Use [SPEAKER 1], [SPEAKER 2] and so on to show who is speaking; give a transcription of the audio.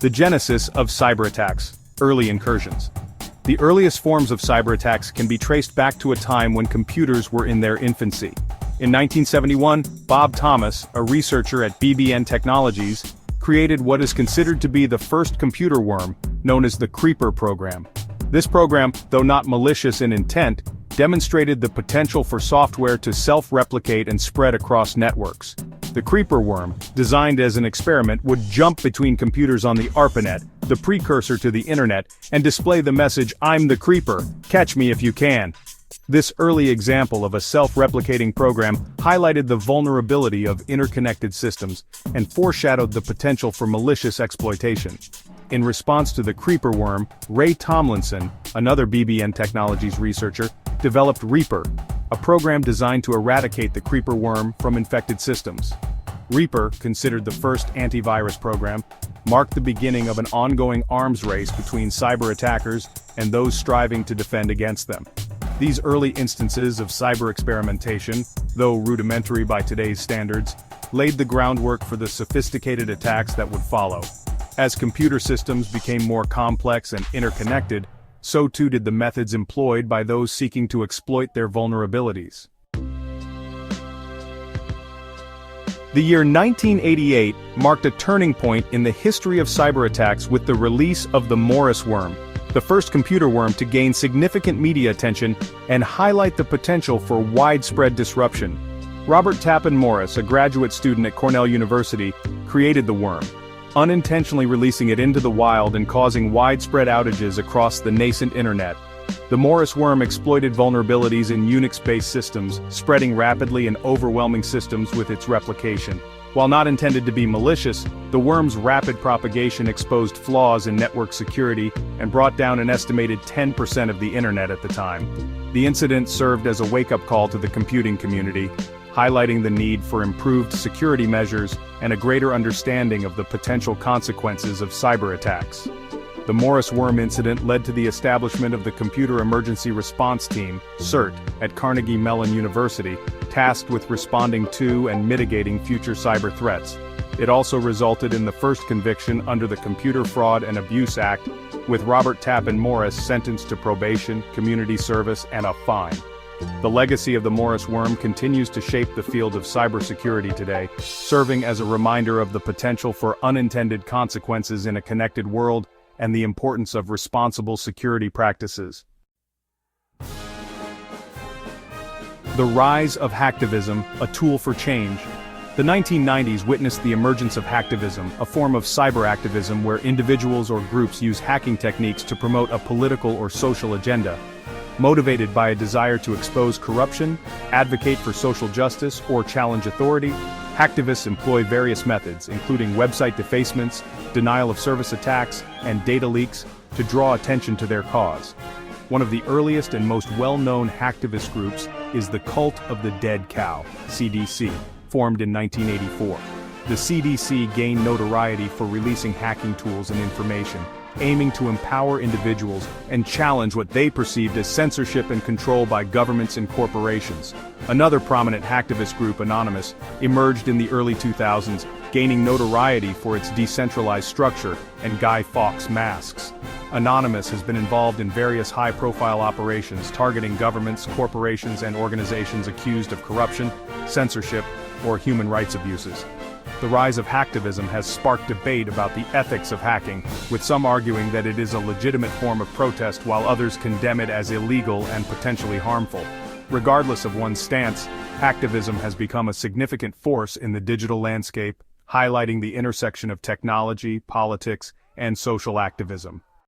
[SPEAKER 1] The genesis of cyber attacks, early incursions. The earliest forms of cyber attacks can be traced back to a time when computers were in their infancy. In 1971, Bob Thomas, a researcher at BBN Technologies, created what is considered to be the first computer worm, known as the Creeper program. This program, though not malicious in intent, demonstrated the potential for software to self-replicate and spread across networks. The Creeper worm, designed as an experiment, would jump between computers on the ARPANET, the precursor to the internet, and display the message, "I'm the Creeper, catch me if you can." This early example of a self-replicating program highlighted the vulnerability of interconnected systems and foreshadowed the potential for malicious exploitation. In response to the Creeper worm, Ray Tomlinson, another BBN Technologies researcher, developed Reaper, a program designed to eradicate the Creeper worm from infected systems. Reaper, considered the first antivirus program, marked the beginning of an ongoing arms race between cyber attackers and those striving to defend against them. These early instances of cyber experimentation, though rudimentary by today's standards, laid the groundwork for the sophisticated attacks that would follow. As computer systems became more complex and interconnected, so too did the methods employed by those seeking to exploit their vulnerabilities. The year 1988 marked a turning point in the history of cyber attacks with the release of the Morris worm, the first computer worm to gain significant media attention and highlight the potential for widespread disruption. Robert Tappan Morris, a graduate student at Cornell University, created the worm, unintentionally releasing it into the wild and causing widespread outages across the nascent internet. The Morris worm exploited vulnerabilities in Unix-based systems, spreading rapidly and overwhelming systems with its replication. While not intended to be malicious, the worm's rapid propagation exposed flaws in network security and brought down an estimated 10% of the internet at the time. The incident served as a wake-up call to the computing community, highlighting the need for improved security measures and a greater understanding of the potential consequences of cyber attacks. The Morris worm incident led to the establishment of the Computer Emergency Response Team, CERT, at Carnegie Mellon University, tasked with responding to and mitigating future cyber threats. It also resulted in the first conviction under the Computer Fraud and Abuse Act, with Robert Tappan Morris sentenced to probation, community service, and a fine. The legacy of the Morris worm continues to shape the field of cybersecurity today, serving as a reminder of the potential for unintended consequences in a connected world and the importance of responsible security practices. The rise of hacktivism, a tool for change. The 1990s witnessed the emergence of hacktivism, a form of cyber activism where individuals or groups use hacking techniques to promote a political or social agenda. Motivated by a desire to expose corruption, advocate for social justice, or challenge authority, hacktivists employ various methods, including website defacements, denial of service attacks, and data leaks, to draw attention to their cause. One of the earliest and most well-known hacktivist groups is the Cult of the Dead Cow, CDC, formed in 1984. The CDC gained notoriety for releasing hacking tools and information, aiming to empower individuals and challenge what they perceived as censorship and control by governments and corporations. Another prominent hacktivist group, Anonymous, emerged in the early 2000s, gaining notoriety for its decentralized structure and Guy Fawkes masks. Anonymous has been involved in various high-profile operations targeting governments, corporations, and organizations accused of corruption, censorship, or human rights abuses. The rise of hacktivism has sparked debate about the ethics of hacking, with some arguing that it is a legitimate form of protest while others condemn it as illegal and potentially harmful. Regardless of one's stance, hacktivism has become a significant force in the digital landscape, highlighting the intersection of technology, politics, and social activism.